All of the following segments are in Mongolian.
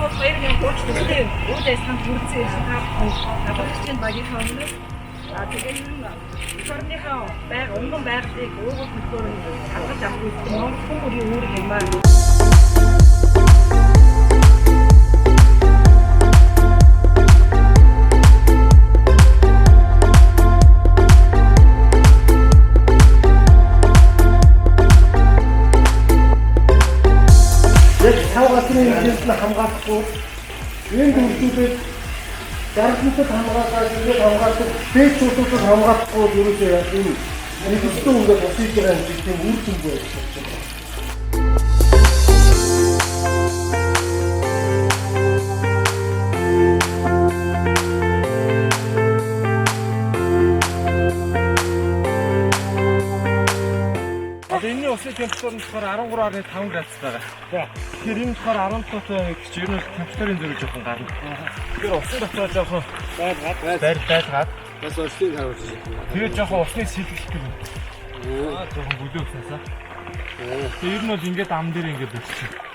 бол баярын хурц төстэй үйл ажиллагаанд хүрсэн табагчийн багийнхаа өмнө тэгээд орныхаа унган байгалыг уугуул төлөөр хангаж авах гэсэн Монгол хүмүүрийн үүрэг юм байна. хамгаалахгүй энэ дүрслэлд дарамттай хамгаалдаг фэйсбүүкээр хамгаалахгүй ерөөсөө энэ нэгдсэн үнээр босож байгаа юм тийм үр дүн байж байна. Энэ усны температур нь болохоор 13.5 градус байгаа. Тэгэхээр энэ болохоор 17 гэж ер нь температурын зэрэг жоохон гарна. Тэгэхээр усны дотор жоохон байлгаад бас усны харуулж байна. Тэгээд жоохон усны сэлгэх гэх юм. Жоохон бүлөө уснасаа. Тэгээд ер нь бол ингээд ам дээр ингээд бичсэн.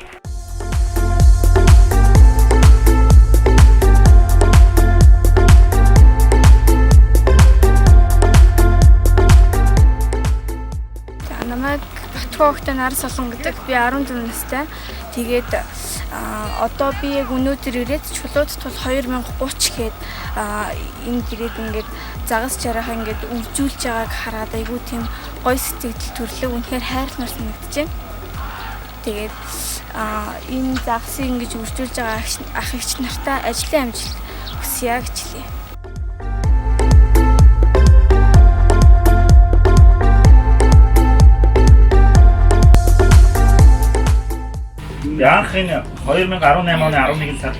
Батгоогт нар солон гэдэг би 14 настай. Тэгээд одоо би яг өнөөдөр ирээд чулууд тул 2030 гээд энэ гэрээд ингээд загас жарах ингээд үржүүлж байгааг хараад айгүй тийм гоё сэтгэл төрлөө үнэхээр хайрлмаар санагдаж байна. Тэгээд энэ загсыг ингэж үржүүлж байгаа ах эгч нартай ажлын амжилт хүсье гэж хэлье. Яах энэ 2018 оны 11 сард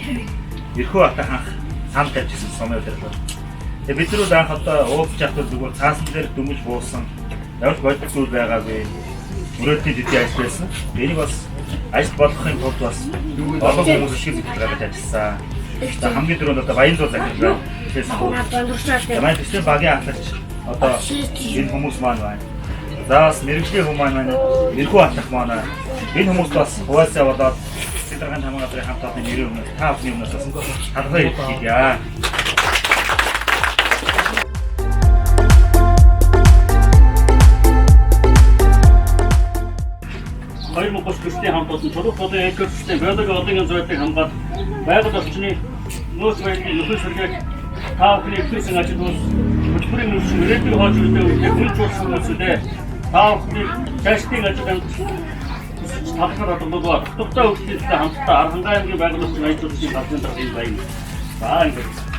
Эрхүү Бат хаанх санд тавьчихсан сумын удирдлага. Тэгээ бид нар анх одоо уулзж явахдаа зүгээр цаасан дээр дөнгөж буусан. Явж боддог зүйл байгаагүй. Мөрөөдний дэдий ажил байсан. Энийг бас ажил болгохын тулд бас олон хүмүүс шиг гаргаж ажилласан. За хамгийн түрүүнд одоо Баянзуул захирал байна. Манай төслийн багийн ахлагч одоо энэ хүмүүс маань байна. За бас мэрэгжлийн хүмүүс маань Эрхүү Бат маань энэ хүмүүс бас хуваалцаа болоод Цэцэдрагын хамгааллын газрын хамт олонны нэрийн өмнө та бүхний өмнөөс талбай хийя. Хоёрын төслийн хамт олон чулуух болон экосистем биологи одоогийн зүйтэй хамгаалалт байгаль орчны нөөц байдлын нөхөн сөргийг та бүхний ихсэн ажил тус хөтөлбөрийн нөхцөл ирээдүйн хойч үедээ үеийг хөлжүүлсэн үсэдэ та бүхний цаашдын ажилд талхаар одоогоо доктортой үйлчлэлтэй хамтдаа Архангай аймгийн байгаль орчны аялал жуулчлалын салбарын даргын баян. За ингэ.